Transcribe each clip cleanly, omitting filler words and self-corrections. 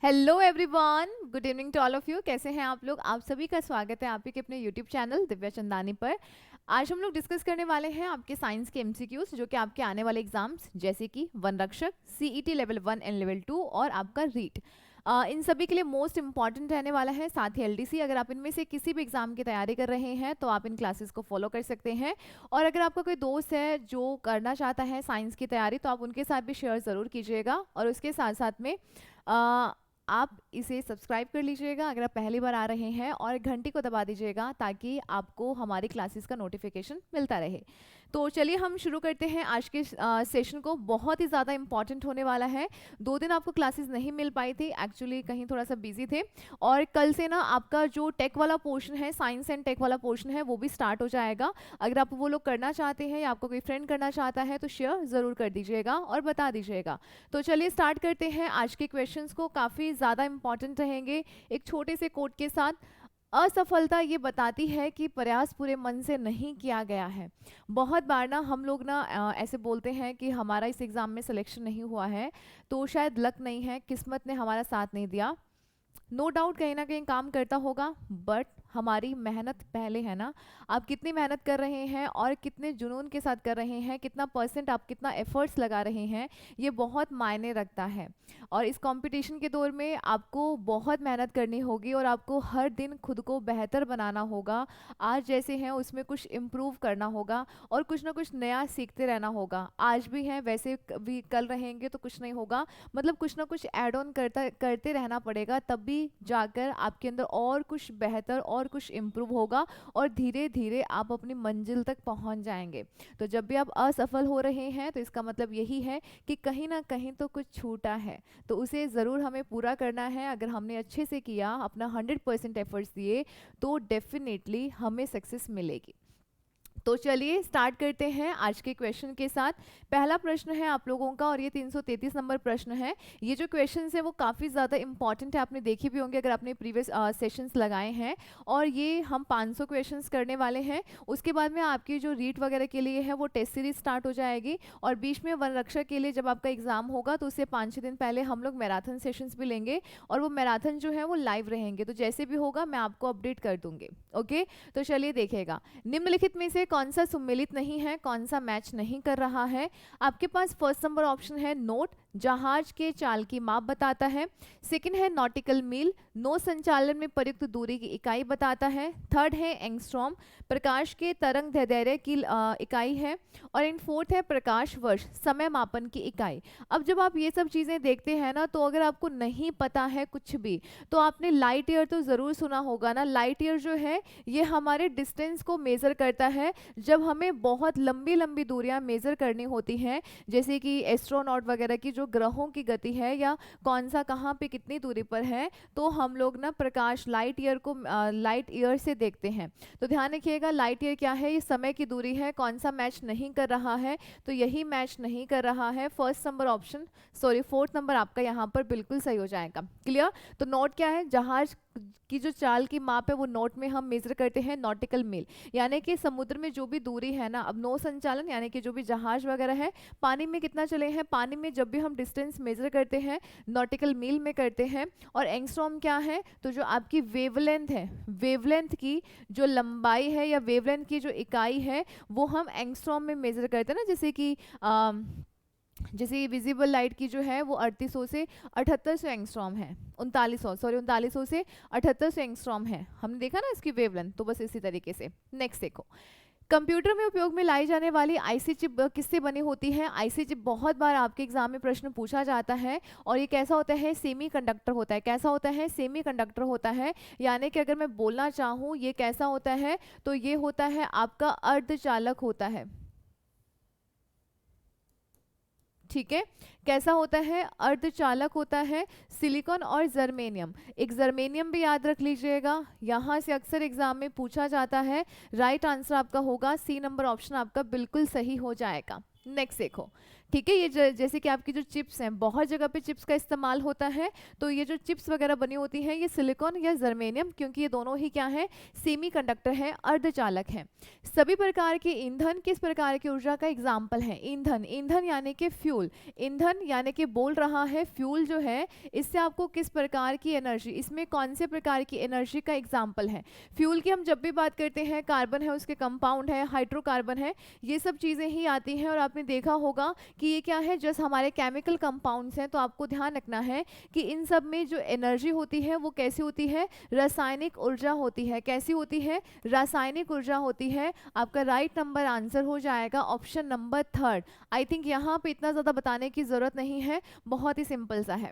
Hello everyone, good evening to all of you. कैसे हैं आप लोग? आप सभी का स्वागत है आप ही के अपने यूट्यूब चैनल दिव्या चंदानी पर। आज हम लोग डिस्कस करने वाले हैं आपके साइंस के एमसीक्यूज, जो कि आपके आने वाले एग्जाम्स जैसे कि वन रक्षक, सीईटी लेवल 1 एंड लेवल 2 और आपका रीट, इन सभी के लिए मोस्ट इंपॉर्टेंट रहने वाला है। साथ ही एलडीसी, अगर आप इनमें से किसी भी एग्जाम की तैयारी कर रहे हैं तो आप इन क्लासेस को फॉलो कर सकते हैं। और अगर आपका कोई दोस्त है जो करना चाहता है साइंस की तैयारी, तो आप उनके साथ भी शेयर ज़रूर कीजिएगा। और उसके साथ साथ में आप इसे सब्सक्राइब कर लीजिएगा अगर आप पहली बार आ रहे हैं, और घंटी को दबा दीजिएगा ताकि आपको हमारी क्लासेस का नोटिफिकेशन मिलता रहे। तो चलिए हम शुरू करते हैं आज के सेशन को। बहुत ही ज़्यादा इंपॉर्टेंट होने वाला है। 2 दिन आपको क्लासेस नहीं मिल पाई थी, एक्चुअली कहीं थोड़ा सा बिजी थे। और कल से ना आपका जो टेक वाला पोर्शन है, साइंस एंड टेक वाला पोर्शन है, वो भी स्टार्ट हो जाएगा। अगर आप वो लोग करना चाहते हैं या आपको कोई फ्रेंड करना चाहता है तो शेयर ज़रूर कर दीजिएगा और बता दीजिएगा। तो चलिए स्टार्ट करते हैं आज के क्वेश्चंस को। काफ़ी ज़्यादा इंपॉर्टेंट रहेंगे। एक छोटे से कोट के साथ, असफलता ये बताती है कि प्रयास पूरे मन से नहीं किया गया है। बहुत बार ना हम लोग ना ऐसे बोलते हैं कि हमारा इस एग्ज़ाम में सिलेक्शन नहीं हुआ है, तो शायद लक नहीं है, किस्मत ने हमारा साथ नहीं दिया। नो डाउट कहीं ना कहीं काम करता होगा, बट हमारी मेहनत पहले है ना। आप कितनी मेहनत कर रहे हैं और कितने जुनून के साथ कर रहे हैं, कितना परसेंट आप कितना एफर्ट्स लगा रहे हैं, ये बहुत मायने रखता है। और इस कंपटीशन के दौर में आपको बहुत मेहनत करनी होगी और आपको हर दिन खुद को बेहतर बनाना होगा। आज जैसे हैं उसमें कुछ इम्प्रूव करना होगा और कुछ ना कुछ नया सीखते रहना होगा। आज भी हैं वैसे भी कल रहेंगे तो कुछ नहीं होगा, मतलब कुछ ना कुछ ऐड ऑन करते रहना पड़ेगा, तब भी जाकर आपके अंदर और कुछ बेहतर और कुछ इम्प्रूव होगा और धीरे धीरे आप अपनी मंजिल तक पहुंच जाएंगे। तो जब भी आप असफल हो रहे हैं तो इसका मतलब यही है कि कहीं ना कहीं तो कुछ छूटा है, तो उसे ज़रूर हमें पूरा करना है। अगर हमने अच्छे से किया, अपना 100% एफर्ट्स दिए, तो डेफिनेटली हमें सक्सेस मिलेगी। तो चलिए स्टार्ट करते हैं आज के क्वेश्चन के साथ। पहला प्रश्न है आप लोगों का, और ये 333 नंबर प्रश्न है। ये जो क्वेश्चन है वो काफ़ी ज़्यादा इंपॉर्टेंट है, आपने देखे भी होंगे अगर आपने प्रीवियस सेशंस लगाए हैं। और ये हम 500 क्वेश्चंस करने वाले हैं। उसके बाद में आपकी जो रीट वगैरह के लिए है वो टेस्ट सीरीज स्टार्ट हो जाएगी। और बीच में वन रक्षक के लिए जब आपका एग्जाम होगा तो उससे 5-6 दिन पहले हम लोग मैराथन सेशंस भी लेंगे, और वो मैराथन जो है वो लाइव रहेंगे। तो जैसे भी होगा मैं आपको अपडेट कर दूंगी। ओके, तो चलिए देखेगा। निम्नलिखित में से कौन सा सुमेलित नहीं है, कौन सा मैच नहीं कर रहा है? आपके पास फर्स्ट नंबर ऑप्शन है नोट, जहाज के चाल की माप बताता है। सेकंड है नॉटिकल मील, नौ संचालन में प्रयुक्त दूरी की इकाई बताता है। थर्ड है एंगस्ट्रॉम, प्रकाश के तरंग दैर्ध्य की इकाई है। और इन फोर्थ है प्रकाश वर्ष, समय मापन की इकाई। अब जब आप ये सब चीज़ें देखते हैं ना, तो अगर आपको नहीं पता है कुछ भी, तो आपने लाइट ईयर तो ज़रूर सुना होगा ना। लाइट ईयर जो है ये हमारे डिस्टेंस को मेज़र करता है। जब हमें बहुत लंबी लंबी दूरियां मेज़र करनी होती हैं, जैसे कि एस्ट्रोनॉट वगैरह की जो ग्रहों की गति है या कौन सा कहाँ पे कितनी दूरी पर है, तो हम लोग ना प्रकाश लाइट ईयर को लाइट ईयर से देखते हैं। तो ध्यान रखिएगा, लाइट ईयर क्या है? ये समय की दूरी है। कौन सा मैच नहीं कर रहा है? तो यही मैच नहीं कर रहा है। First number option, sorry fourth number आपका यहाँ पर बिल्कुल सही हो जाएगा। क्लियर? तो नोट क्या है? जहाज की जो चाल की माप है वो नोट में हम मेजर करते हैं नॉटिकल मील, यानी कि समुद्र में जो भी दूरी है ना। अब नौ संचालन यानी कि जो भी जहाज वगैरह है पानी में कितना चले हैं, पानी में जब भी हम डिस्टेंस मेजर करते हैं नॉटिकल मील में करते हैं। और एंगस्ट्रॉम क्या है? तो जो आपकी वेवलेंथ है, वेवलेंथ की जो लंबाई है या वेवलेंथ की जो इकाई है वो हम एंगस्ट्रॉम में मेजर करते हैं ना। जैसे विजिबल लाइट की जो है वो 3800 से 7800 एंगस्ट्रॉम है, 3900 से 7800 एंगस्ट्रॉम है। हमने देखा ना इसकी वेवलेंथ। तो बस इसी तरीके से नेक्स्ट देखो, कंप्यूटर में उपयोग में लाई जाने वाली आईसी चिप किससे बनी होती है? आईसी चिप बहुत बार आपके एग्जाम में प्रश्न पूछा जाता है। और ये कैसा होता है? सेमी कंडक्टर होता है। कैसा होता है? सेमी कंडक्टर होता है। यानी कि अगर मैं बोलना चाहूँ ये कैसा होता है, तो ये होता है आपका अर्धचालक होता है। ठीक है, कैसा होता है? अर्धचालक होता है। सिलिकॉन और जर्मेनियम, एक जर्मेनियम भी याद रख लीजिएगा, यहाँ से अक्सर एग्जाम में पूछा जाता है। राइट आंसर आपका होगा सी नंबर ऑप्शन, आपका बिल्कुल सही हो जाएगा। नेक्स्ट देखो, ठीक है, ये जैसे कि आपकी जो चिप्स हैं, बहुत जगह पे चिप्स का इस्तेमाल होता है, तो ये जो चिप्स वगैरह बनी होती हैं ये सिलिकॉन या जर्मेनियम, क्योंकि ये दोनों ही क्या है, सेमीकंडक्टर है, अर्धचालक हैं। सभी प्रकार के ईंधन किस प्रकार की ऊर्जा का एग्जाम्पल है? ईंधन, ईंधन यानी कि फ्यूल, ईंधन यानी कि बोल रहा है फ्यूल जो है, इससे आपको किस प्रकार की एनर्जी, इसमें कौन से प्रकार की एनर्जी का एग्जाम्पल है? फ्यूल की हम जब भी बात करते हैं, कार्बन है, उसके कंपाउंड है, हाइड्रोकार्बन है, ये सब चीज़ें ही आती हैं। और आपने देखा होगा कि ये क्या है, जस्ट हमारे केमिकल कंपाउंड्स हैं, तो आपको ध्यान रखना है कि इन सब में जो एनर्जी होती है वो कैसी होती है, रासायनिक ऊर्जा होती है। कैसी होती है? रासायनिक ऊर्जा होती है। आपका राइट नंबर आंसर हो जाएगा ऑप्शन नंबर 3। आई थिंक यहाँ पे इतना ज़्यादा बताने की ज़रूरत नहीं है, बहुत ही सिंपल सा है।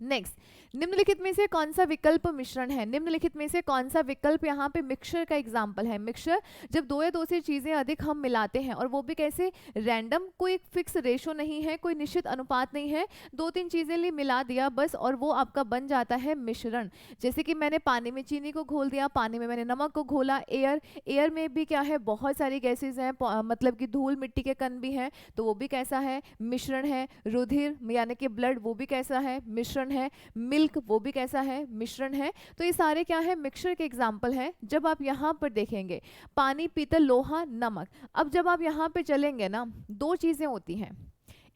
नेक्स्ट, निम्नलिखित में से कौन सा विकल्प मिश्रण है? निम्नलिखित में से कौन सा विकल्प यहाँ पे मिक्सचर का एग्जाम्पल है? मिक्सचर, जब दो या दो से चीजें अधिक हम मिलाते हैं, और वो भी कैसे, रैंडम, कोई फिक्स रेशो नहीं है, कोई निश्चित अनुपात नहीं है, दो तीन चीजें लिए मिला दिया बस, और वो आपका बन जाता है मिश्रण। जैसे कि मैंने पानी में चीनी को घोल दिया, पानी में मैंने नमक को घोला, एयर, एयर में भी क्या है, बहुत सारी गैसेज हैं, मतलब कि धूल मिट्टी के कण भी हैं, तो वो भी कैसा है, मिश्रण है। रुधिर यानी कि ब्लड, वो भी कैसा है, मिश्रण है। मिल्क, वो भी कैसा है, मिश्रण है। तो ये सारे क्या है, मिक्सचर के एग्जाम्पल हैं। जब आप यहाँ पर देखेंगे पानी, पीतल, लोहा, नमक, अब जब आप यहाँ पे चलेंगे ना, दो चीजें होती हैं,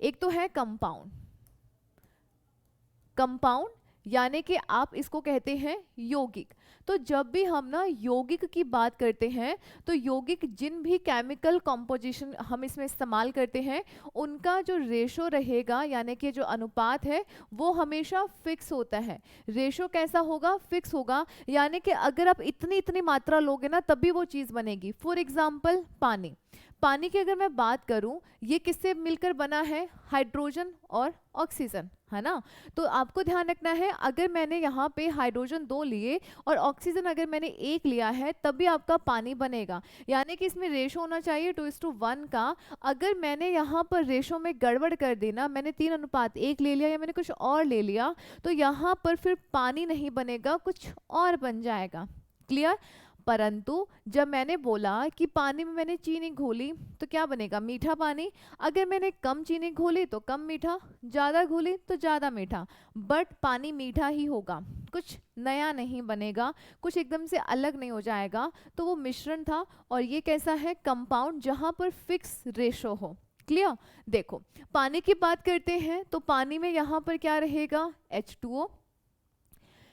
एक तो है कंपाउंड, कंपाउंड यानी कि आप इसको कहते हैं यौगिक। तो जब भी हम ना यौगिक की बात करते हैं, तो यौगिक जिन भी केमिकल कॉम्पोजिशन हम इसमें इस्तेमाल करते हैं, उनका जो रेशो रहेगा, यानी कि जो अनुपात है, वो हमेशा फिक्स होता है। रेशो कैसा होगा, फिक्स होगा, यानी कि अगर आप इतनी इतनी मात्रा लोगे ना, तभी वो चीज़ बनेगी। फॉर एग्जाम्पल पानी, पानी की अगर मैं बात करूं, ये किससे मिलकर बना है, हाइड्रोजन और ऑक्सीजन, है ना। तो आपको ध्यान रखना है, अगर मैंने यहाँ पे हाइड्रोजन 2 लिए और ऑक्सीजन अगर मैंने 1 लिया है, तभी आपका पानी बनेगा। यानी कि इसमें रेशो होना चाहिए 2:1 का। अगर मैंने यहाँ पर रेशो में गड़बड़ कर दी ना, मैंने 3:1 ले लिया या मैंने कुछ और ले लिया, तो यहाँ पर फिर पानी नहीं बनेगा, कुछ और बन जाएगा। क्लियर? परंतु जब मैंने बोला कि पानी में मैंने चीनी घोली, तो क्या बनेगा, मीठा पानी। अगर मैंने कम चीनी घोली तो कम मीठा, ज़्यादा घोली तो ज़्यादा मीठा, बट पानी मीठा ही होगा, कुछ नया नहीं बनेगा, कुछ एकदम से अलग नहीं हो जाएगा। तो वो मिश्रण था, और ये कैसा है, कंपाउंड, जहाँ पर फिक्स रेशो हो। क्लियर? देखो, पानी की बात करते हैं, तो पानी में यहाँ पर क्या रहेगा, H2O।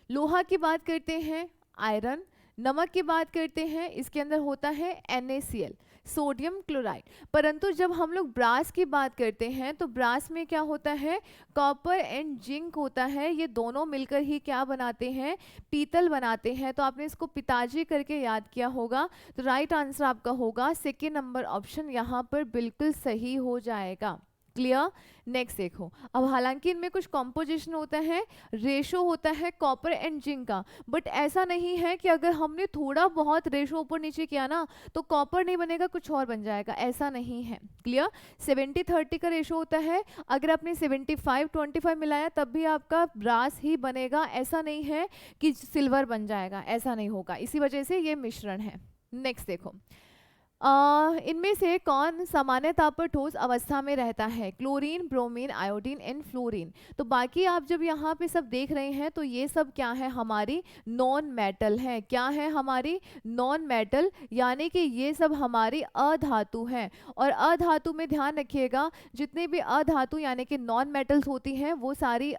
लोहा की बात करते हैं, आयरन। नमक की बात करते हैं, इसके अंदर होता है NaCl, सोडियम क्लोराइड। परंतु जब हम लोग ब्रास की बात करते हैं, तो ब्रास में क्या होता है, कॉपर एंड जिंक होता है। ये दोनों मिलकर ही क्या बनाते हैं, पीतल बनाते हैं। तो आपने इसको पिताजी करके याद किया होगा। तो राइट आंसर आपका होगा सेकेंड नंबर ऑप्शन, यहाँ पर बिल्कुल सही हो जाएगा। क्लियर? नेक्स्ट देखो, अब हालांकि इनमें कुछ कॉम्पोजिशन होता है, रेशो होता है कॉपर एंड जिंक का, बट ऐसा नहीं है कि अगर हमने थोड़ा बहुत रेशो ऊपर नीचे किया ना, तो कॉपर नहीं बनेगा, कुछ और बन जाएगा, ऐसा नहीं है। क्लियर? 70-30 का रेशो होता है। अगर आपने 75-25 मिलाया, तब भी आपका ब्रास ही बनेगा, ऐसा नहीं है कि सिल्वर बन जाएगा, ऐसा नहीं होगा। इसी वजह से ये मिश्रण है। नेक्स्ट देखो, इनमें से कौन सामान्यतः पर ठोस अवस्था में रहता है, chlorine, bromine, iodine and fluorine. तो बाकी आप जब यहाँ पे सब देख रहे हैं, तो ये सब क्या है, हमारी नॉन मेटल है। क्या है, हमारी नॉन मेटल, यानी कि ये सब हमारी अधातु हैं। और अधातु में ध्यान रखिएगा, जितने भी अधातु यानी कि नॉन मेटल्स होती हैं, वो सारी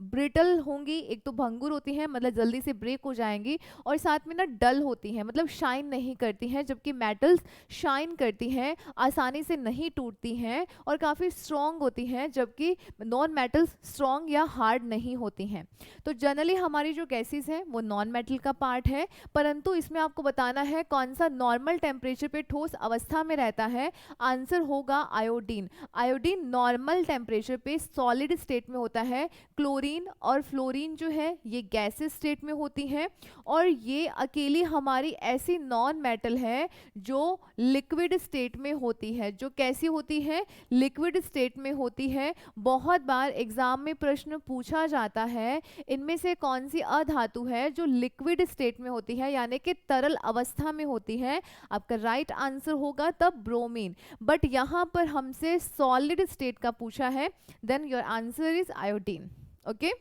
ब्रिटल होंगी, एक तो भंगुर होती हैं, मतलब जल्दी से ब्रेक हो जाएंगी, और साथ में ना डल होती हैं, मतलब शाइन नहीं करती हैं, जबकि मेटल्स शाइन करती हैं, आसानी से नहीं टूटती हैं और काफ़ी स्ट्रॉन्ग होती हैं, जबकि नॉन मेटल्स स्ट्रॉन्ग या हार्ड नहीं होती हैं। तो जनरली हमारी जो गैसेस हैं वो नॉन मेटल का पार्ट है, परंतु इसमें आपको बताना है कौन सा नॉर्मल टेम्परेचर पे ठोस अवस्था में रहता है। आंसर होगा आयोडीन। आयोडीन नॉर्मल टेम्परेचर पे सॉलिड स्टेट में होता है। क्लोरीन और फ्लोरीन जो है ये गैसेस स्टेट में होती हैं, और ये अकेली हमारी ऐसी नॉन मेटल है जो लिक्विड स्टेट में होती है। जो कैसी होती है? लिक्विड स्टेट में होती है। बहुत बार एग्जाम में प्रश्न पूछा जाता है इनमें से कौन सी अधातु है जो लिक्विड स्टेट में होती है, यानी कि तरल अवस्था में होती है। आपका राइट आंसर होगा तब ब्रोमीन, बट यहाँ पर हमसे सॉलिड स्टेट का पूछा है, then your answer is iodine. Okay,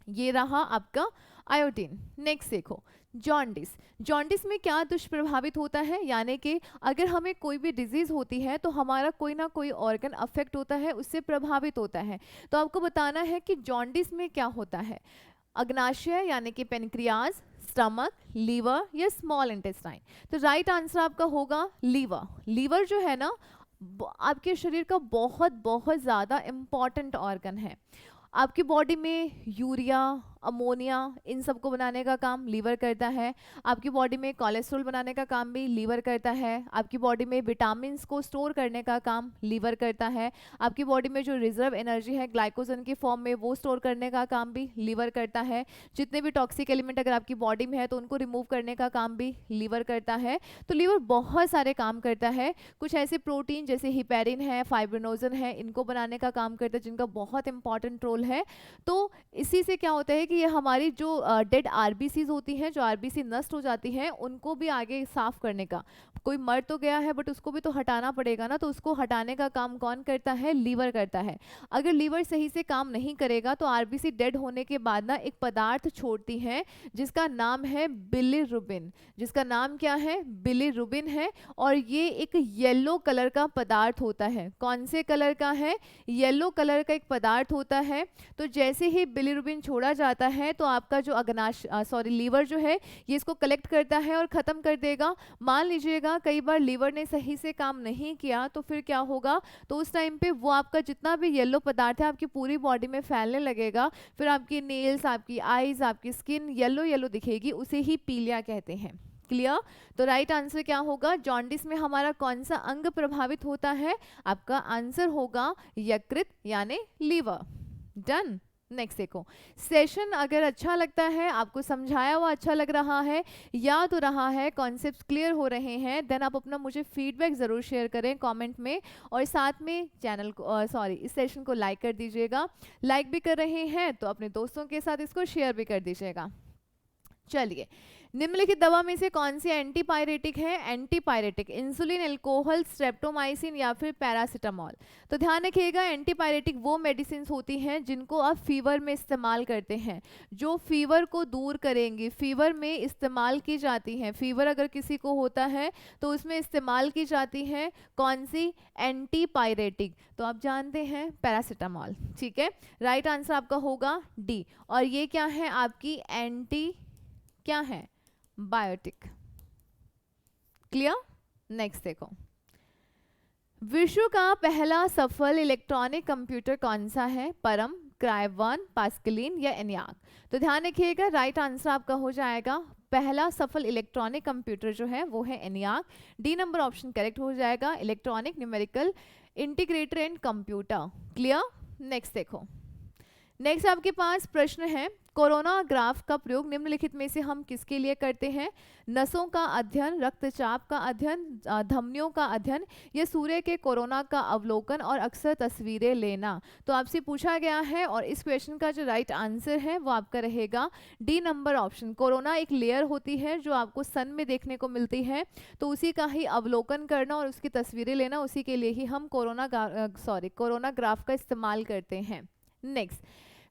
ये रहा आपका आयोडीन। नेक्स्ट देखो, जॉन्डिस। जॉन्डिस में क्या दुष्प्रभावित होता है, यानी कि अगर हमें कोई भी डिजीज होती है तो हमारा कोई ना कोई ऑर्गन अफेक्ट होता है, उससे प्रभावित होता है। तो आपको बताना है कि जॉन्डिस में क्या होता है। अग्नाशय यानी कि पेनक्रियाज, स्टमक, लीवर या स्मॉल इंटेस्टाइन। तो राइट आंसर आपका होगा लीवर। लीवर जो है ना आपके शरीर का बहुत बहुत ज़्यादा इम्पॉर्टेंट ऑर्गन है। आपकी बॉडी में यूरिया, अमोनिया इन सब को बनाने का काम लीवर करता है। आपकी बॉडी में कोलेस्ट्रॉल बनाने का काम भी लीवर करता है। आपकी बॉडी में विटामिन्स को स्टोर करने का काम लीवर करता है। आपकी बॉडी में जो रिजर्व एनर्जी है ग्लाइकोजन की फॉर्म में वो स्टोर करने का काम भी लीवर करता है। जितने भी टॉक्सिक एलिमेंट अगर आपकी बॉडी में है तो उनको रिमूव करने का काम भी लीवर करता है। तो लीवर बहुत सारे काम करता है। कुछ ऐसे प्रोटीन जैसे हिपेरिन है, फाइब्रिनोजन है, इनको बनाने का काम करता है, जिनका बहुत इंपॉर्टेंट रोल है। तो इसी से क्या होता है कि ये हमारी जो डेड आरबीसीज होती हैं, जो आरबीसी नष्ट हो जाती हैं, उनको भी आगे साफ करने का, कोई मर तो गया है बट उसको भी तो हटाना पड़ेगा ना, तो उसको हटाने का काम कौन करता है? लीवर करता है। अगर लीवर सही से काम नहीं करेगा तो आरबीसी डेड होने के बाद ना एक पदार्थ छोड़ती है जिसका नाम है बिलिरुबिन। जिसका नाम क्या है? बिलिरुबिन है। और ये एक येलो कलर का पदार्थ होता है। कौन से कलर का है? येलो कलर का एक पदार्थ होता है। तो जैसे ही बिलिरुबिन छोड़ा जाता है तो आपका जो लीवर जो है ये इसको कलेक्ट करता है और ख़त्म कर देगा। मान लीजिएगा कई बार लीवर ने सही से काम नहीं किया तो फिर क्या होगा? तो उस टाइम पे वो आपका जितना भी येलो पदार्थ है आपकी पूरी बॉडी में फैलने लगेगा। फिर आपकी नेल्स, आपकी आईज, आपकी स्किन येलो येलो दिखेगी, उसे ही पीलिया कहते हैं। क्लियर? तो राइट आंसर क्या होगा? जॉन्डिस में हमारा कौन सा अंग प्रभावित होता है? आपका आंसर होगा यकृत यानी लीवर। डन। नेक्स्ट देखो, सेशन अगर अच्छा लगता है, आपको समझाया हुआ अच्छा लग रहा है, याद हो रहा है, कॉन्सेप्ट्स क्लियर हो रहे हैं, देन आप अपना मुझे फीडबैक ज़रूर शेयर करें कमेंट में, और साथ में चैनल को इस सेशन को लाइक कर दीजिएगा। लाइक भी कर रहे हैं तो अपने दोस्तों के साथ इसको शेयर भी कर दीजिएगा। चलिए, निम्नलिखित दवा में से कौन सी एंटीपायरेटिक है? एंटीपायरेटिक इंसुलिन, अल्कोहल, स्ट्रेप्टोमाइसिन या फिर पैरासीटामोल। तो ध्यान रखिएगा, एंटीपायरेटिक वो मेडिसिन होती हैं जिनको आप फीवर में इस्तेमाल करते हैं, जो फीवर को दूर करेंगी, फीवर में इस्तेमाल की जाती हैं। फीवर अगर किसी को होता है तो उसमें इस्तेमाल की जाती हैं कौन सी? एंटीपायरेटिक। तो आप जानते हैं पैरासीटामोल। ठीक है, राइट आंसर आपका होगा डी। और ये क्या है? आपकी एंटी क्या है? बायोटिक। क्लियर? नेक्स्ट देखो, विश्व का पहला सफल इलेक्ट्रॉनिक कंप्यूटर कौन सा है? परम, क्राइवन, पास्कलिन या एनियाक। तो ध्यान रखिएगा, राइट आंसर आपका हो जाएगा पहला सफल इलेक्ट्रॉनिक कंप्यूटर जो है वो है ENIAC. D number option correct हो जाएगा, electronic numerical integrator and computer. Clear? Next देखो, नेक्स्ट आपके पास प्रश्न है, कोरोना ग्राफ का प्रयोग निम्नलिखित में से हम किसके लिए करते हैं? नसों का अध्ययन, रक्तचाप का अध्ययन, धमनियों का अध्ययन, या सूर्य के कोरोना का अवलोकन और अक्सर तस्वीरें लेना। तो आपसे पूछा गया है और इस क्वेश्चन का जो राइट आंसर है वो आपका रहेगा डी नंबर ऑप्शन। कोरोना एक लेयर होती है जो आपको सन में देखने को मिलती है, तो उसी का ही अवलोकन करना और उसकी तस्वीरें लेना, उसी के लिए ही हम कोरोना ग्राफ का इस्तेमाल करते हैं। नेक्स्ट,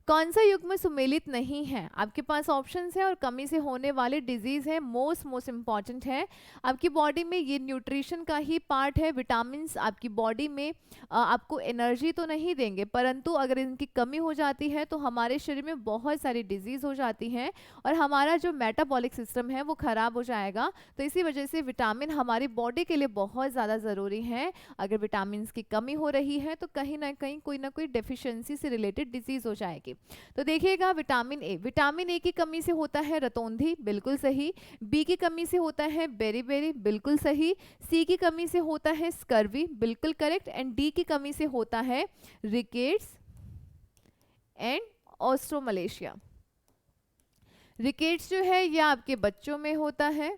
कौन सा युग्म सुमेलित नहीं है? आपके पास ऑप्शंस है और कमी से होने वाले डिजीज है। मोस्ट इंपॉर्टेंट है, आपकी बॉडी में ये न्यूट्रिशन का ही पार्ट है। विटामिन्स आपकी बॉडी में आपको एनर्जी तो नहीं देंगे, परंतु अगर इनकी कमी हो जाती है तो हमारे शरीर में बहुत सारी डिजीज हो जाती हैं और हमारा जो मेटाबॉलिक सिस्टम है वो खराब हो जाएगा। तो इसी वजह से विटामिन हमारी बॉडी के लिए बहुत ज़्यादा ज़रूरी है। अगर विटामिन की कमी हो रही है तो कहीं ना कहीं कोई ना कोई डेफिशिएंसी से रिलेटेड डिजीज हो जाएगी। तो देखिएगा, विटामिन ए की कमी से होता है रतौंधी, बिल्कुल सही। बी की कमी से होता है बेरीबेरी, बिल्कुल सही। सी की कमी से होता है स्कर्वी, बिल्कुल करेक्ट। एंड डी की कमी से होता है रिकेट्स एंड ऑस्ट्रोमलेशिया। रिकेट्स जो है ये आपके बच्चों में होता है,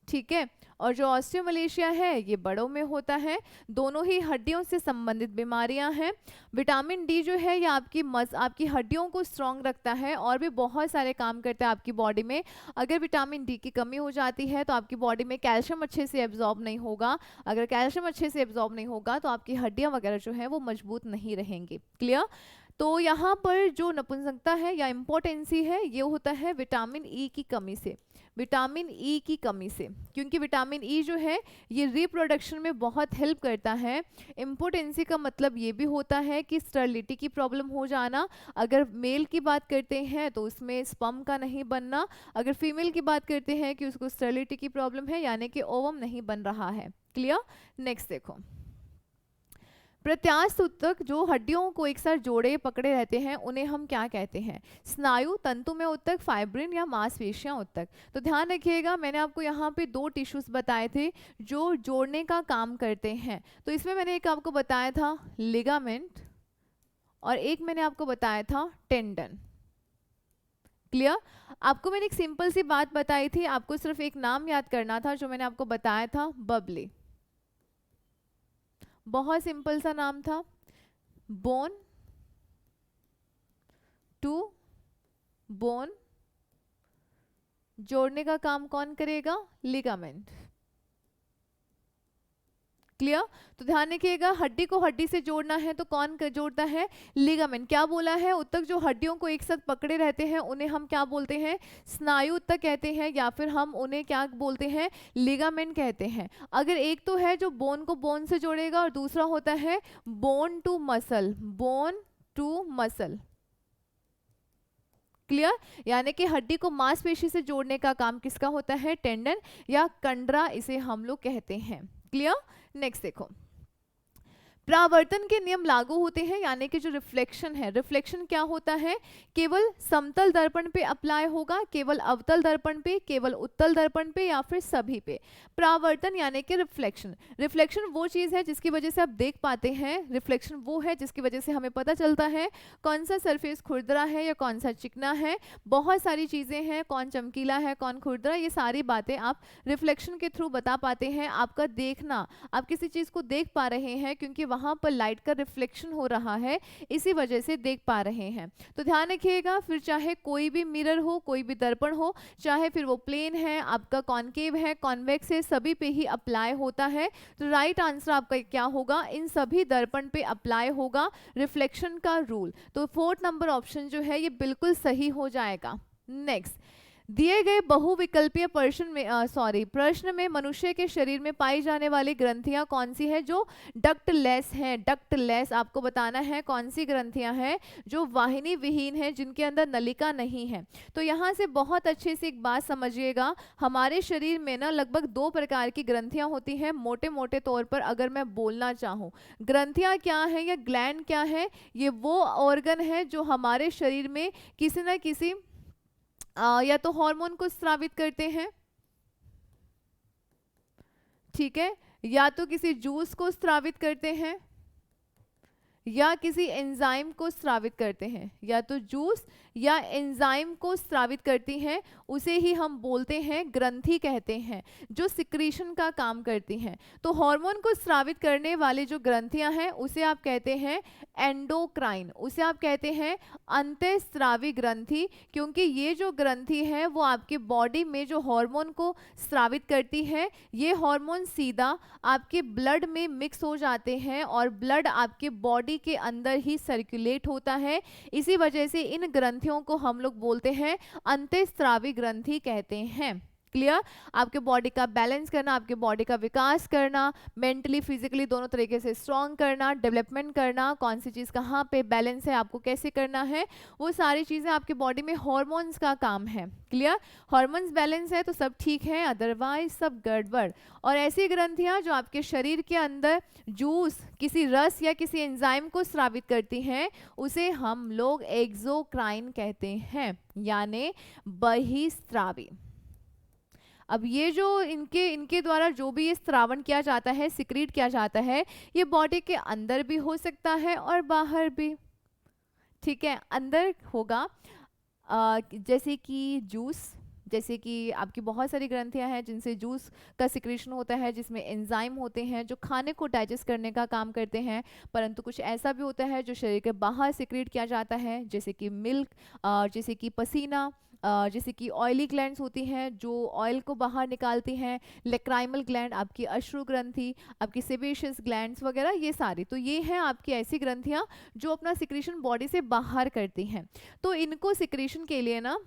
ठीक है, और जो ऑस्टियोमलेशिया है ये बड़ों में होता है। दोनों ही हड्डियों से संबंधित बीमारियां हैं। विटामिन डी जो है ये आपकी हड्डियों को स्ट्रांग रखता है और भी बहुत सारे काम करता है आपकी बॉडी में। अगर विटामिन डी की कमी हो जाती है तो आपकी बॉडी में कैल्शियम अच्छे से एब्जॉर्ब नहीं होगा। अगर कैल्शियम अच्छे से एब्जॉर्ब नहीं होगा तो आपकी हड्डियां वगैरह जो है वो मजबूत नहीं रहेंगी। क्लियर? तो यहाँ पर जो नपुंसकता है या इम्पोर्टेंसी है ये होता है विटामिन ई की कमी से, विटामिन ई की कमी से, क्योंकि विटामिन ई जो है ये रिप्रोडक्शन में बहुत हेल्प करता है। इम्पोर्टेंसी का मतलब ये भी होता है कि स्टरलिटी की प्रॉब्लम हो जाना। अगर मेल की बात करते हैं तो उसमें स्पर्म का नहीं बनना, अगर फीमेल की बात करते हैं कि उसको स्टरलिटी की प्रॉब्लम है यानी कि ओवम नहीं बन रहा है। क्लियर? नेक्स्ट देखो, प्रत्यास्थ ऊतक जो हड्डियों को एक साथ जोड़े पकड़े रहते हैं उन्हें हम क्या कहते हैं? स्नायु, तंतुमय ऊतक, फाइब्रिन या मांसपेशियां ऊतक। तो ध्यान रखिएगा, मैंने आपको यहाँ पे 2 टिश्यूज बताए थे जो जोड़ने का काम करते हैं। तो इसमें मैंने एक आपको बताया था लिगामेंट और एक मैंने आपको बताया था टेंडन। क्लियर? आपको मैंने एक सिंपल सी बात बताई थी, आपको सिर्फ एक नाम याद करना था जो मैंने आपको बताया था, बबली। बहुत सिंपल सा नाम था। बोन टू बोन जोड़ने का काम कौन करेगा? लिगामेंट। क्लियर? तो ध्यान रखिएगा, हड्डी को हड्डी से जोड़ना है तो कौन जोड़ता है? लिगामेंट। क्या बोला है? ऊतक जो हड्डियों को एक साथ पकड़े रहते हैं उन्हें हम क्या बोलते हैं? स्नायु ऊतक कहते हैं, या फिर हम उन्हें क्या बोलते हैं? लिगामेंट कहते हैं। अगर एक तो है जो बोन को बोन से जोड़ेगा और दूसरा होता है bone to muscle, bone to muscle. Clear? यानी कि हड्डी को मांसपेशी से जोड़ने का काम किसका होता है? टेंडन या कंडरा इसे हम लोग कहते हैं। क्लियर? नेक्स्ट देखो, परावर्तन के नियम लागू होते हैं, यानी कि जो रिफ्लेक्शन है, रिफ्लेक्शन क्या होता है? केवल समतल दर्पण पे अप्लाई होगा, केवल अवतल दर्पण पे, केवल उत्तल दर्पण पे, या फिर सभी पे। परावर्तन यानी कि रिफ्लेक्शन, रिफ्लेक्शन वो चीज है जिसकी वजह से आप देख पाते हैं, रिफ्लेक्शन वो है जिसकी वजह से हमें पता चलता है कौन सा सरफेस खुरदरा है या कौन सा चिकना है। बहुत सारी चीजें हैं, कौन चमकीला है कौन खुरदरा, ये सारी बातें आप रिफ्लेक्शन के थ्रू बता पाते हैं। आपका देखना, आप किसी चीज को देख पा रहे हैं क्योंकि वहां पर लाइट का रिफ्लेक्शन हो रहा है, इसी वजह से देख पा रहे हैं। तो ध्यान रखिएगा, फिर चाहे कोई भी मिरर हो, कोई भी दर्पण हो, चाहे फिर वो प्लेन है, आपका कॉनकेव है, कॉन्वेक्स है, सभी पे ही अप्लाई होता है। तो राइट आंसर आपका क्या होगा? इन सभी दर्पण पे अप्लाई होगा रिफ्लेक्शन का रूल। तो 4th नंबर ऑप्शन जो है ये बिल्कुल सही हो जाएगा। नेक्स्ट, दिए गए बहुविकल्पीय प्रश्न में मनुष्य के शरीर में पाई जाने वाली ग्रंथियां कौन सी है जो डक्टलेस है? डक्टलेस आपको बताना है कौन सी ग्रंथियां हैं जो वाहिनी विहीन है, जिनके अंदर नलिका नहीं है। तो यहाँ से बहुत अच्छे से एक बात समझिएगा, हमारे शरीर में ना लगभग 2 प्रकार की ग्रंथियां होती हैं मोटे मोटे तौर पर। अगर मैं बोलना चाहूँ ग्रंथियां क्या है या ग्लैंड क्या है, ये वो ऑर्गन है जो हमारे शरीर में किसी न किसी या तो हार्मोन को स्रावित करते हैं, ठीक है, या तो किसी जूस को स्रावित करते हैं, या किसी एंजाइम को स्रावित करते हैं, या तो जूस या एंजाइम को स्रावित करती हैं, उसे ही हम बोलते हैं ग्रंथि कहते हैं, जो सिक्रीशन का काम करती हैं। तो हार्मोन को स्रावित करने वाली जो ग्रंथियां हैं उसे आप कहते हैं एंडोक्राइन, उसे आप कहते हैं अंतःस्रावी ग्रंथि, क्योंकि ये जो ग्रंथि है वो आपके बॉडी में जो हार्मोन को स्रावित करती है, ये हार्मोन सीधा आपके ब्लड में मिक्स हो जाते हैं और ब्लड आपके बॉडी के अंदर ही सर्कुलेट होता है। इसी वजह से इन ग्रंथियों को हम लोग बोलते हैं अंतःस्रावी ग्रंथि कहते हैं। क्लियर? आपके बॉडी का बैलेंस करना, आपके बॉडी का विकास करना, मेंटली फिजिकली दोनों तरीके से स्ट्रॉन्ग करना, डेवलपमेंट करना, कौन सी चीज़ कहाँ पे बैलेंस है, आपको कैसे करना है, वो सारी चीज़ें आपके बॉडी में हॉर्मोन्स का काम है। क्लियर? हॉर्मोन्स बैलेंस है तो सब ठीक है, अदरवाइज सब गड़बड़। और ऐसी ग्रंथियाँ जो आपके शरीर के अंदर जूस, किसी रस या किसी एंजाइम को स्रावित करती हैं, उसे हम लोग एक्सोक्राइन कहते हैं, यानी बहिस्रावी। अब ये जो इनके इनके द्वारा जो भी ये स्रावन किया जाता है, सिक्रीट किया जाता है, ये बॉडी के अंदर भी हो सकता है और बाहर भी। ठीक है, अंदर होगा जैसे कि जूस, जैसे कि आपकी बहुत सारी ग्रंथियां हैं जिनसे जूस का सिक्रेशन होता है, जिसमें एंजाइम होते हैं जो खाने को डाइजेस्ट करने का काम करते हैं। परंतु कुछ ऐसा भी होता है जो शरीर के बाहर सिक्रेट किया जाता है, जैसे कि मिल्क, जैसे कि पसीना, जैसे कि ऑयली ग्लैंड्स होती हैं जो ऑयल को बाहर निकालती हैं, लेक्राइमल ग्लैंड, आपकी अश्रु ग्रंथि, आपकी सेबेशियस ग्लैंड्स वगैरह, ये सारी। तो ये हैं आपकी ऐसी ग्रंथियां जो अपना सिक्रेशन बॉडी से बाहर करती हैं। तो इनको सिक्रेशन के लिए ना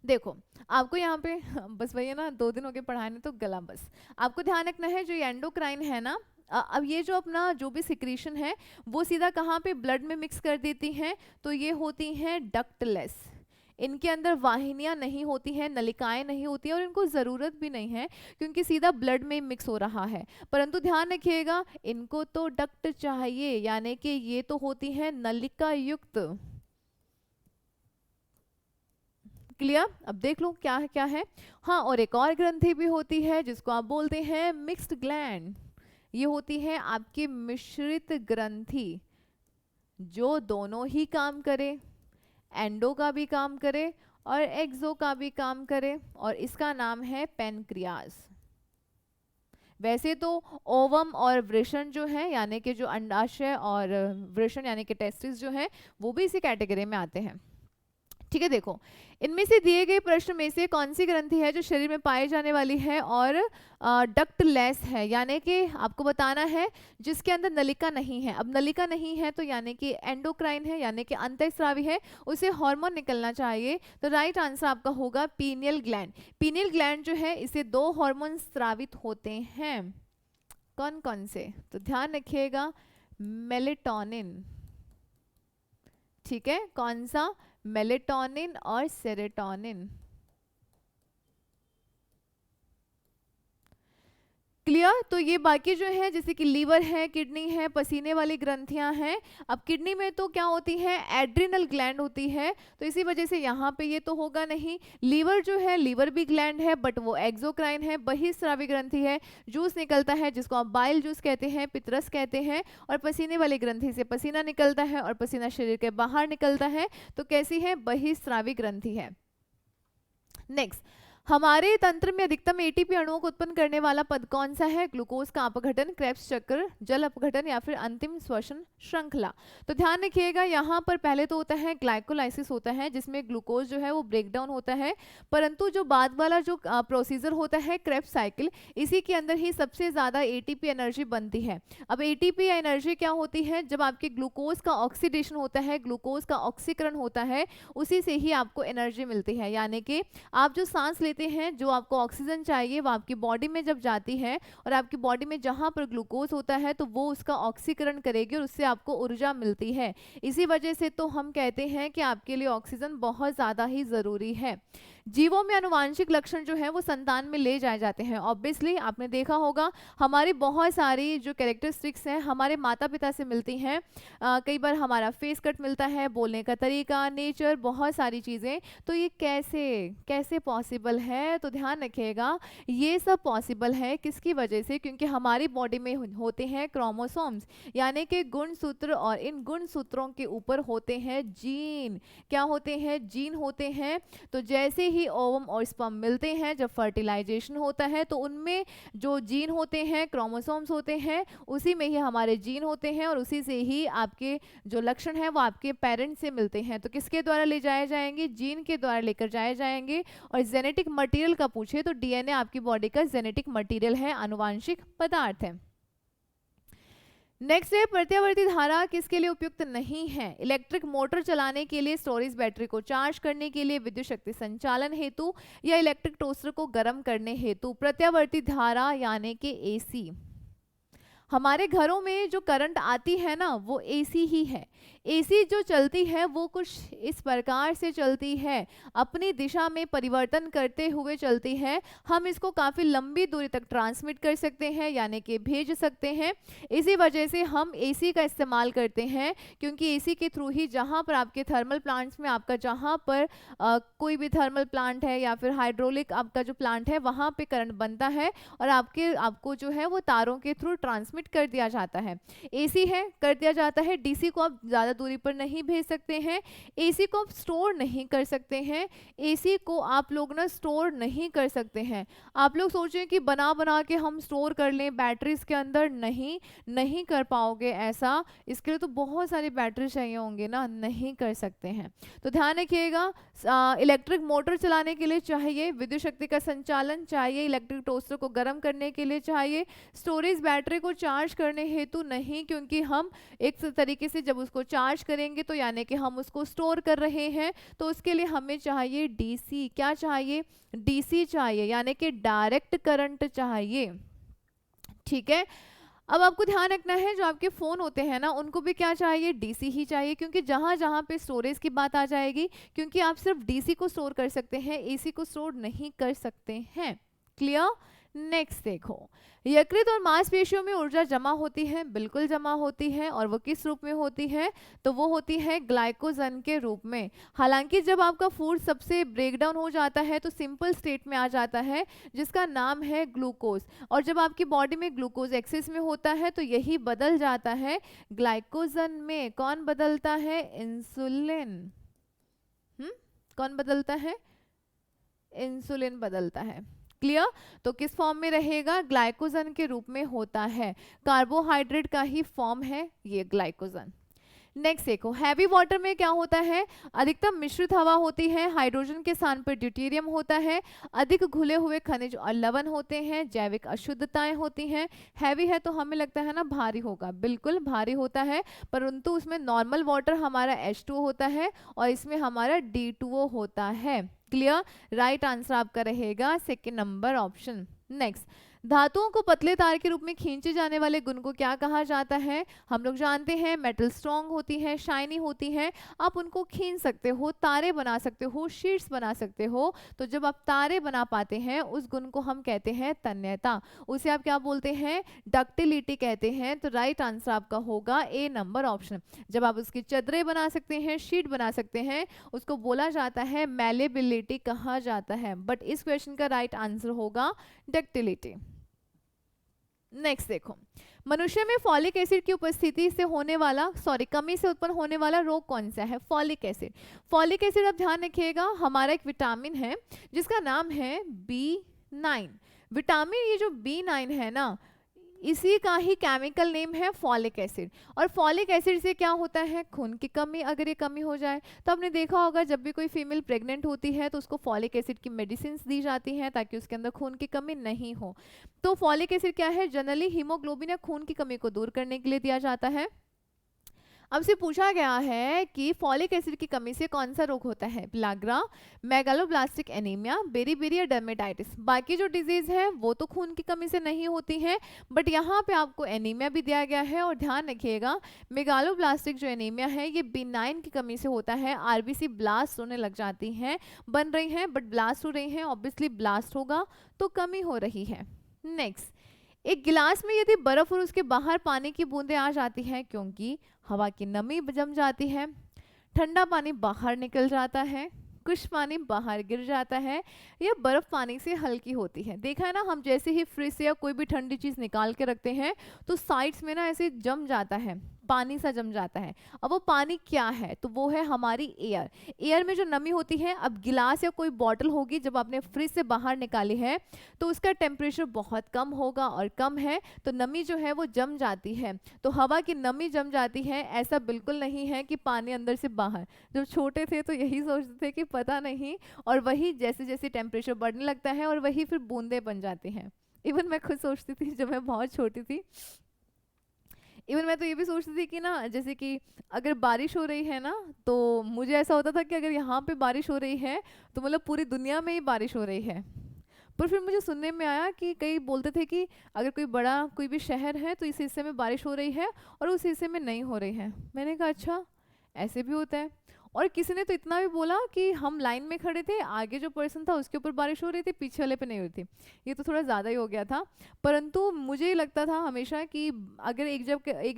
देखो, आपको यहाँ पे बस वही है ना, 2 दिन हो गए पढ़ाने तो गला बस। आपको ध्यान रखना है जो ये एंडोक्राइन है ना, अब ये जो अपना जो भी सिक्रीशन है वो सीधा कहाँ पे ब्लड में मिक्स कर देती हैं, तो ये होती हैं डक्टलेस। इनके अंदर वाहिनियां नहीं होती हैं, नलिकाएं नहीं होती हैं, और इनको ज़रूरत भी नहीं है क्योंकि सीधा ब्लड में मिक्स हो रहा है। परंतु ध्यान रखिएगा, इनको तो डक्ट चाहिए, यानी कि ये तो होती हैं नलिका युक्त। क्लियर? अब देख लो क्या है क्या है। हाँ, और एक और ग्रंथि भी होती है जिसको आप बोलते हैं मिक्स्ड ग्लैंड। ये होती है आपकी मिश्रित ग्रंथि जो दोनों ही काम करे, एंडो का भी काम करे और एक्सो का भी काम करे, और इसका नाम है पेनक्रियास। वैसे तो ओवम और वृषण जो है, यानी कि जो अंडाशय और वृषण यानी कि टेस्टिस जो है, वो भी इसी कैटेगरी में आते हैं। ठीक है, देखो इनमें से दिए गए प्रश्न में से कौन सी ग्रंथि है जो शरीर में पाई जाने वाली है और डक्टलेस है, यानी कि आपको बताना है जिसके अंदर नलिका नहीं है। अब नलिका नहीं है तो यानी कि एंडोक्राइन है, यानी कि अंतःस्रावी है, उसे हार्मोन निकलना चाहिए। तो राइट आंसर आपका होगा पीनियल ग्लैंड। पीनियल ग्लैंड जो है इसे 2 हार्मोन स्रावित होते हैं। कौन कौन से? तो ध्यान रखिएगा, मेलेटोनिन। ठीक है, कौन सा? मेलेटोनिन और सेरोटोनिन। क्लियर? तो ये बाकी जो है जैसे कि लीवर है, किडनी है, पसीने वाली ग्रंथियां हैं। अब किडनी में तो क्या होती है, एड्रिनल ग्लैंड होती है, तो इसी वजह से यहाँ पे ये तो होगा नहीं। लीवर जो है, लीवर भी ग्लैंड है बट वो एक्सोक्राइन है, बहिस्रावी ग्रंथि है। जूस निकलता है जिसको आप बाइल जूस कहते हैं, पितरस कहते हैं, और पसीने वाली ग्रंथि से पसीना निकलता है और पसीना शरीर के बाहर निकलता है, तो कैसी है? बहिस्रावी ग्रंथि है। नेक्स्ट, हमारे तंत्र में अधिकतम एटीपी अणुओं को उत्पन्न करने वाला पद कौन सा है? ग्लूकोज का अपघटन, क्रेब्स चक्र, जल अपघटन, या फिर अंतिम श्वसन श्रृंखला। तो ध्यान रखिएगा, यहाँ पर पहले तो होता है ग्लाइकोलाइसिस होता है जिसमें ग्लूकोज जो है वो ब्रेक डाउन होता है, परंतु जो बाद वाला जो प्रोसीजर होता है क्रेब्स साइकिल, इसी के अंदर ही सबसे ज्यादा एटीपी एनर्जी बनती है। अब एटीपी एनर्जी क्या होती है? जब आपके ग्लूकोज का ऑक्सीडेशन होता है, ग्लूकोज का ऑक्सीकरण होता है, उसी से ही आपको एनर्जी मिलती है। यानी कि आप जो सांस लेते हैं, जो आपको ऑक्सीजन चाहिए वो आपकी बॉडी में जब जाती है और आपकी बॉडी में जहां पर ग्लूकोज होता है तो वो उसका ऑक्सीकरण करेगी और उससे आपको ऊर्जा मिलती है। इसी वजह से तो हम कहते हैं कि आपके लिए ऑक्सीजन बहुत ज़्यादा ही ज़रूरी है। जीवों में आनुवांशिक लक्षण जो है वो संतान में ले जाए जाते हैं। ऑब्वियसली आपने देखा होगा हमारी बहुत सारी जो कैरेक्टरिस्टिक्स हैं हमारे माता पिता से मिलती हैं। कई बार हमारा फेस कट मिलता है, बोलने का तरीका, नेचर, बहुत सारी चीज़ें। तो ये कैसे कैसे पॉसिबल है? तो ध्यान रखिएगा, ये सब पॉसिबल है किसकी वजह से? क्योंकि हमारी बॉडी में होते हैं क्रोमोसोम्स, यानी कि गुणसूत्र, और इन गुणसूत्रों के ऊपर होते हैं जीन। क्या होते हैं? जीन होते हैं। तो जैसे ही ओवम और स्पर्म मिलते हैं, जब फर्टिलाइजेशन होता है तो उनमें जो जीन होते हैं, क्रोमोसोम्स होते हैं, उसी में ही हमारे जीन होते हैं और उसी से ही आपके जो लक्षण हैं वो आपके पेरेंट्स से मिलते हैं। तो किसके द्वारा ले जाए जाएंगे? जीन के द्वारा लेकर जाए जाएंगे। और जेनेटिक मटेरियल का पूछे तो डीएनए आपकी बॉडी का जेनेटिक मटेरियल है, आनुवांशिक पदार्थ है। नेक्स्ट है, प्रत्यावर्ती धारा किसके लिए उपयुक्त नहीं है? इलेक्ट्रिक मोटर चलाने के लिए, स्टोरेज बैटरी को चार्ज करने के लिए, विद्युत शक्ति संचालन हेतु, या इलेक्ट्रिक टोस्टर को गर्म करने हेतु। प्रत्यावर्ती धारा यानी कि एसी। हमारे घरों में जो करंट आती है ना वो एसी ही है। एसी जो चलती है वो कुछ इस प्रकार से चलती है, अपनी दिशा में परिवर्तन करते हुए चलती है। हम इसको काफ़ी लंबी दूरी तक ट्रांसमिट कर सकते हैं, यानी कि भेज सकते हैं। इसी वजह से हम एसी का इस्तेमाल करते हैं, क्योंकि एसी के थ्रू ही जहाँ पर आपके थर्मल प्लांट्स में आपका जहाँ पर कोई भी थर्मल प्लांट है या फिर हाइड्रोलिक आपका जो प्लांट है वहाँ पे करंट बनता है और आपको जो है वो तारों के थ्रू ट्रांसमिट कर दिया जाता है। एसी है कर दिया जाता है। डीसी को आप ज़्यादा दूरी पर नहीं भेज सकते हैं। एसी को आप स्टोर नहीं कर सकते हैं। एसी को आप लोग ना स्टोर नहीं कर सकते हैं। आप लोग सोचें कि बना बना के हम स्टोर कर लें बैटरीज के अंदर, नहीं कर पाओगे ऐसा। इसके लिए तो बहुत सारी बैटरी चाहिए होंगे ना, नहीं कर सकते हैं। तो ध्यान रखिएगा, इलेक्ट्रिक मोटर चलाने के लिए चाहिए, विद्युत शक्ति का संचालन चाहिए, इलेक्ट्रिक टोस्टर को गर्म करने के लिए चाहिए, स्टोरेज बैटरी को चार्ज करने हेतु नहीं, क्योंकि हम एक तरीके से जब उसको चार्ज करेंगे तो यानी कि हम उसको स्टोर कर रहे हैं, तो उसके लिए हमें चाहिए डीसी। क्या चाहिए? डीसी चाहिए, यानी कि डायरेक्ट करंट चाहिए। ठीक है, अब आपको ध्यान रखना है जो आपके फ़ोन होते हैं ना उनको भी क्या चाहिए? डीसी ही चाहिए, क्योंकि जहाँ जहाँ पे स्टोरेज की बात आ जाएगी, क्योंकि आप सिर्फ डीसी को स्टोर कर सकते हैं, एसी को स्टोर नहीं कर सकते हैं। क्लियर? नेक्स्ट देखो, यकृत और मांसपेशियों में ऊर्जा जमा होती है, बिल्कुल जमा होती है, और वो किस रूप में होती है? तो वो होती है ग्लाइकोजन के रूप में। हालांकि जब आपका फूड सबसे ब्रेकडाउन हो जाता है तो सिंपल स्टेट में आ जाता है, जिसका नाम है ग्लूकोज, और जब आपकी बॉडी में ग्लूकोज एक्सेस में होता है तो यही बदल जाता है ग्लाइकोजन में। कौन बदलता है? इंसुलिन। कौन बदलता है? इंसुलिन बदलता है। क्लियर? तो किस फॉर्म में रहेगा? ग्लाइकोजन के रूप में होता है। कार्बोहाइड्रेट का ही फॉर्म है ये ग्लाइकोजन। नेक्स्ट देखो, हैवी वाटर में क्या होता है? अधिकतम मिश्रित हवा होती है, हाइड्रोजन के स्थान पर ड्यूटेरियम होता है, अधिक घुले हुए खनिज और लवण होते हैं, जैविक अशुद्धताएं होती हैं। हैवी है तो हमें लगता है ना भारी होगा, बिल्कुल भारी होता है, परंतु उसमें नॉर्मल वाटर हमारा H2O होता है और इसमें हमारा D2O होता है। क्लियर? राइट आंसर आपका रहेगा सेकेंड नंबर ऑप्शन। नेक्स्ट, धातुओं को पतले तार के रूप में खींचे जाने वाले गुण को क्या कहा जाता है? हम लोग जानते हैं मेटल स्ट्रॉन्ग होती है, शाइनी होती है, आप उनको खींच सकते हो, तारे बना सकते हो, शीट्स बना सकते हो। तो जब आप तारे बना पाते हैं उस गुण को हम कहते हैं तन्यता, उसे आप क्या बोलते हैं? डक्टिलिटी कहते हैं। तो राइट आंसर आपका होगा ए नंबर ऑप्शन। जब आप उसकी चदरें बना सकते हैं, शीट बना सकते हैं, उसको बोला जाता है मैलेबिलिटी कहा जाता है, बट इस क्वेश्चन का राइट आंसर होगा डक्टिलिटी। नेक्स्ट देखो, मनुष्य में फॉलिक एसिड की उपस्थिति से होने वाला कमी से उत्पन्न होने वाला रोग कौन सा है? Folic acid. फॉलिक एसिड आप ध्यान रखिएगा हमारा एक विटामिन है जिसका नाम है B9। विटामिन ये जो B9 है ना, इसी का ही केमिकल नेम है फॉलिक एसिड। और फॉलिक एसिड से क्या होता है? खून की कमी। अगर ये कमी हो जाए तो आपने देखा होगा जब भी कोई फीमेल प्रेग्नेंट होती है तो उसको फॉलिक एसिड की मेडिसिन दी जाती हैं ताकि उसके अंदर खून की कमी नहीं हो। तो फॉलिक एसिड क्या है? जनरली हीमोग्लोबिन या खून की कमी को दूर करने के लिए दिया जाता है। अब से पूछा गया है कि फॉलिक एसिड की कमी से कौन सा रोग होता है? पिलाग्रा, मेगालोब्लास्टिक एनीमिया, बेरी या डर्मेटाइटिस। बाकी जो डिजीज है वो तो खून की कमी से नहीं होती है, बट यहाँ पे आपको एनीमिया भी दिया गया है। और ध्यान रखिएगा मेगालोब्लास्टिक जो एनीमिया है ये B9 की कमी से होता है। आरबीसी ब्लास्ट होने लग जाती हैं, बन रही हैं बट ब्लास्ट हो रही हैं, ऑब्वियसली ब्लास्ट होगा तो कमी हो रही है। नेक्स्ट, एक गिलास में यदि बर्फ और उसके बाहर पानी की बूंदें आ जाती हैं क्योंकि हवा की नमी जम जाती है, ठंडा पानी बाहर निकल जाता है, कुछ पानी बाहर गिर जाता है, या बर्फ पानी से हल्की होती है। देखा है ना, हम जैसे ही फ्रिज से या कोई भी ठंडी चीज निकाल के रखते हैं तो साइड्स में ना ऐसे जम जाता है, पानी सा जम जाता है। अब वो पानी क्या है? तो वो है हमारी एयर। एयर में जो नमी होती है, अब गिलास या कोई बॉटल होगी जब आपने फ्रिज से बाहर निकाली है तो उसका टेम्परेचर बहुत कम होगा, और कम है तो नमी जो है वो जम जाती है। तो हवा की नमी जम जाती है, ऐसा बिल्कुल नहीं है कि पानी अंदर से बाहर। जब छोटे थे तो यही सोचते थे कि पता नहीं, और वही जैसे जैसे टेम्परेचर बढ़ने लगता है और वही फिर बूंदे बन जाती हैं। इवन मैं खुद सोचती थी जब मैं बहुत छोटी थी, इवन मैं तो ये भी सोचती थी कि ना जैसे कि अगर बारिश हो रही है ना तो मुझे ऐसा होता था कि अगर यहाँ पे बारिश हो रही है तो मतलब पूरी दुनिया में ही बारिश हो रही है, पर फिर मुझे सुनने में आया कि कई बोलते थे कि अगर कोई भी शहर है तो इस हिस्से में बारिश हो रही है और उस हिस्से में नहीं हो रही है। मैंने कहा अच्छा ऐसे भी होता है। और किसी ने तो इतना भी बोला कि हम लाइन में खड़े थे, आगे जो पर्सन था उसके ऊपर बारिश हो रही थी, पीछे वाले पे नहीं हो रही थी। ये तो थोड़ा ज़्यादा ही हो गया था। परंतु मुझे ये लगता था हमेशा कि अगर एक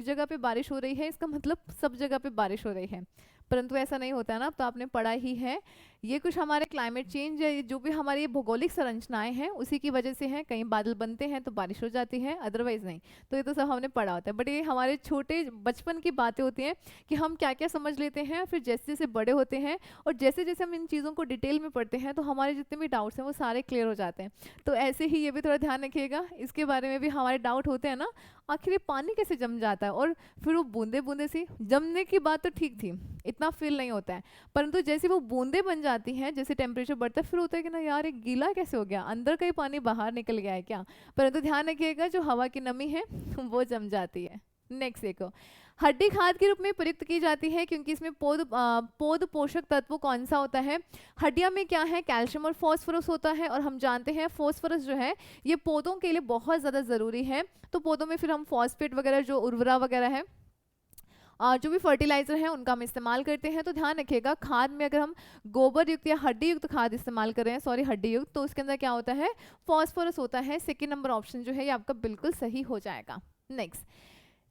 जगह पे बारिश हो रही है इसका मतलब सब जगह पे बारिश हो रही है, परंतु ऐसा नहीं होता है ना। अब तो आपने पढ़ा ही है, ये कुछ हमारे क्लाइमेट चेंज है, जो भी हमारी ये भौगोलिक संरचनाएं हैं उसी की वजह से हैं। कहीं बादल बनते हैं तो बारिश हो जाती है, अदरवाइज नहीं। तो ये तो सब हमने पढ़ा होता है, बट ये हमारे छोटे बचपन की बातें होती हैं कि हम क्या क्या समझ लेते हैं। फिर जैसे जैसे बड़े होते हैं और जैसे जैसे हम इन चीज़ों को डिटेल में पढ़ते हैं तो हमारे जितने भी डाउट्स हैं वो सारे क्लियर हो जाते हैं। तो ऐसे ही ये भी थोड़ा ध्यान रखिएगा, इसके बारे में भी हमारे डाउट होते हैं ना, आखिर ये पानी कैसे जम जाता है। और फिर वो बूंदे बूंदे सी जमने की बात तो ठीक थी, इतना फील नहीं होता है, परंतु जैसे वो बूंदे बन जाती हैं, जैसे टेम्परेचर बढ़ता है, फिर होता है कि ना यार ये गीला कैसे हो गया, अंदर का ही पानी बाहर निकल गया है क्या। परंतु ध्यान रखिएगा जो हवा की नमी है वो जम जाती है। नेक्स्ट देखो, हड्डी खाद के रूप में प्रयुक्त की जाती है क्योंकि इसमें पौध पोषक तत्व कौन सा होता है। हड्डियां में क्या है, कैल्शियम और फॉस्फोरस होता है, और हम जानते हैं फॉस्फोरस जो है ये पौधों के लिए बहुत ज़्यादा ज़रूरी है। तो पौधों में फिर हम फॉस्फेट वगैरह जो उर्वरा वगैरह है, जो भी फर्टिलाइजर है उनका हम इस्तेमाल करते हैं। तो ध्यान रखिएगा खाद में अगर हम गोबर युक्त या हड्डी युक्त खाद इस्तेमाल कर रहे हैं, सॉरी हड्डी युक्त, तो उसके अंदर क्या होता है, फॉस्फोरस होता है। सेकेंड नंबर ऑप्शन जो है ये आपका बिल्कुल सही हो जाएगा।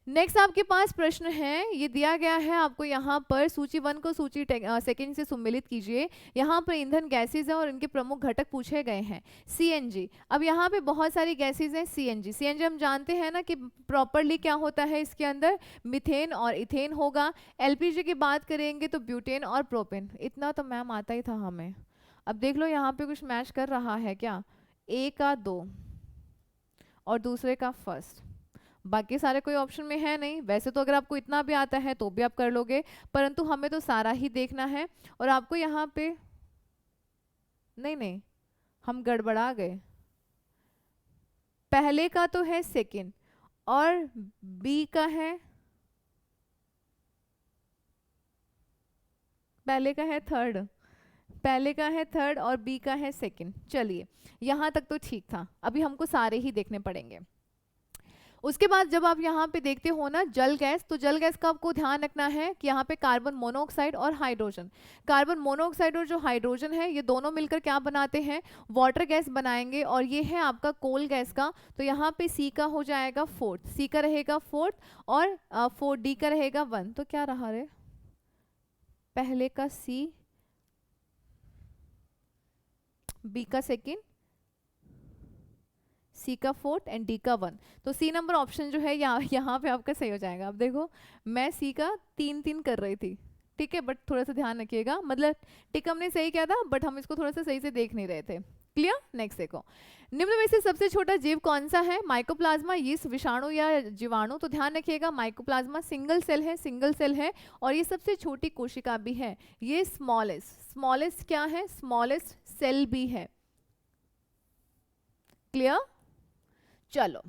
नेक्स्ट आपके पास प्रश्न है, ये दिया गया है आपको यहाँ पर, सूची 1 को सूची सेकंड से सम्मिलित कीजिए। यहाँ पर ईंधन गैसेज है और इनके प्रमुख घटक पूछे गए हैं। सीएनजी, अब यहाँ पे बहुत सारी गैसेज हैं। सीएनजी हम जानते हैं ना कि प्रॉपरली क्या होता है, इसके अंदर मीथेन और इथेन होगा। एलपीजी की बात करेंगे तो ब्यूटेन और प्रोपेन, इतना तो मैम आता ही था हमें। अब देख लो यहाँ पे कुछ मैच कर रहा है क्या, ए का 2 और दूसरे का फर्स्ट, बाकी सारे कोई ऑप्शन में है नहीं। वैसे तो अगर आपको इतना भी आता है तो भी आप कर लोगे, परंतु हमें तो सारा ही देखना है। और आपको यहाँ पे नहीं, हम गड़बड़ा गए। पहले का तो है सेकंड और बी का है, पहले का है थर्ड और बी का है सेकंड। चलिए यहाँ तक तो ठीक था, अभी हमको सारे ही देखने पड़ेंगे। उसके बाद जब आप यहाँ पे देखते हो ना जल गैस, तो जल गैस का आपको ध्यान रखना है कि यहाँ पे कार्बन मोनोऑक्साइड और हाइड्रोजन, कार्बन मोनोऑक्साइड और जो हाइड्रोजन है ये दोनों मिलकर क्या बनाते हैं, वाटर गैस बनाएंगे। और ये है आपका कोल गैस का, तो यहाँ पे सी का हो जाएगा 4th, सी का रहेगा 4th और 4 डी का रहेगा 1। तो क्या रहा रे, पहले का सी, बी का सेकेंड, सी का 4th एंड डी का 1। तो सी नंबर ऑप्शन जो है यहाँ पे आपका सही हो जाएगा। अब देखो मैं सी का 3 कर रही थी, ठीक है, बट थोड़ा सा ध्यान रखिएगा, मतलब टिक हमने सही किया था बट हम इसको थोड़ा सा सही से देख नहीं रहे थे। क्लियर। नेक्स्ट देखो, निम्न में से सबसे छोटा जीव कौन सा है, माइकोप्लाज्मा, यीस्ट, विषाणु या जीवाणु। तो ध्यान रखिएगा माइकोप्लाज्मा सिंगल सेल है और ये सबसे छोटी कोशिका भी है। ये स्मॉलेस्ट क्या है, स्मॉलेस्ट सेल भी है। क्लियर। चलो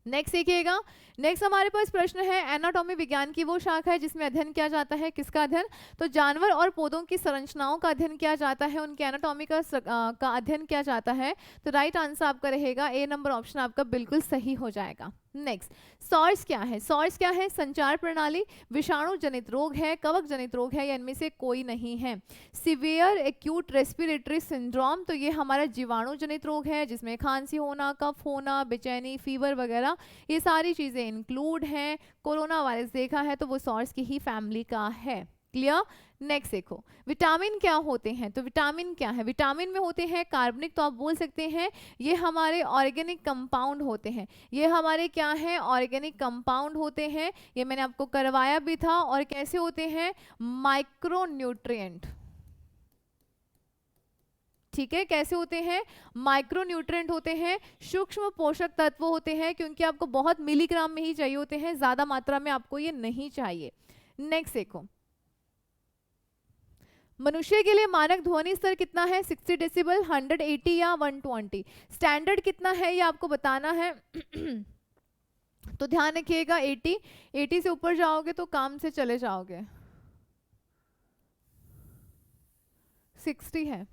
नेक्स्ट देखिएगा, नेक्स्ट हमारे पास प्रश्न है, एनाटॉमी विज्ञान की वो शाखा है जिसमें अध्ययन किया जाता है किसका अध्ययन, तो जानवर और पौधों की संरचनाओं का अध्ययन किया जाता है, उनके एनाटॉमी का अध्ययन किया जाता है। तो राइट आंसर आपका रहेगा ए नंबर ऑप्शन आपका बिल्कुल सही हो जाएगा। नेक्स्ट, सॉर्स क्या है, संचार प्रणाली, विषाणु जनित रोग है, कवक जनित रोग है, या इनमें से कोई नहीं है। सिवियर एक्यूट रेस्पिरेटरी सिंड्रोम, तो ये हमारा जीवाणु जनित रोग है जिसमें खांसी होना, कफ होना, बेचैनी, फीवर वगैरह ये सारी चीजें इंक्लूड हैं। कोरोना वायरस देखा है तो वो सॉर्स की ही फैमिली का है। क्लियर। नेक्स्ट देखो, विटामिन क्या होते हैं, तो विटामिन क्या है, विटामिन में होते हैं कार्बनिक, तो आप बोल सकते हैं ये हमारे ऑर्गेनिक कंपाउंड होते हैं। ये हमारे क्या है, ऑर्गेनिक कंपाउंड होते हैं, ये मैंने आपको करवाया भी था। और कैसे होते हैं, माइक्रोन्यूट्रिएंट, ठीक है, कैसे होते हैं, माइक्रोन्यूट्रिएंट होते हैं, सूक्ष्म पोषक तत्व होते हैं, क्योंकि आपको बहुत मिलीग्राम में ही चाहिए होते हैं, ज्यादा मात्रा में आपको ये नहीं चाहिए। नेक्स्ट देखो, मनुष्य के लिए मानक ध्वनि स्तर कितना है, 60 डेसिबल, 180 या 120। स्टैंडर्ड कितना है ये आपको बताना है तो ध्यान रखिएगा 80 से ऊपर जाओगे तो काम से चले जाओगे, 60 है,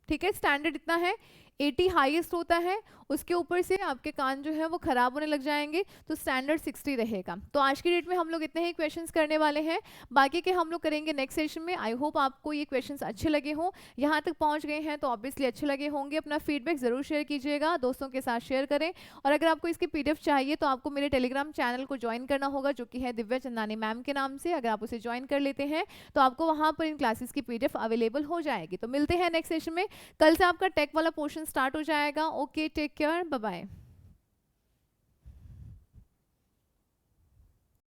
ठीक है, स्टैंडर्ड इतना है। 80 हाईएस्ट होता है, उसके ऊपर से आपके कान जो है वो खराब होने लग जाएंगे, तो स्टैंडर्ड 60 रहेगा। तो आज की डेट में हम लोग इतने ही क्वेश्चंस करने वाले हैं, बाकी के हम लोग करेंगे नेक्स्ट सेशन में। आई होप आपको ये क्वेश्चंस अच्छे लगे हों, यहाँ तक पहुँच गए हैं तो ऑब्वियसली अच्छे लगे होंगे। अपना फीडबैक ज़रूर शेयर कीजिएगा, दोस्तों के साथ शेयर करें। और अगर आपको इसकी PDF चाहिए तो आपको मेरे टेलीग्राम चैनल को ज्वाइन करना होगा, जो कि है दिव्या चंदानी मैम के नाम से। अगर आप उसे ज्वाइन कर लेते हैं तो आपको वहाँ पर इन क्लासेस की PDF अवेलेबल हो जाएगी। तो मिलते हैं नेक्स्ट सेशन में, कल से आपका टेक वाला पोर्शन स्टार्ट हो जाएगा। Okay, take care, bye bye.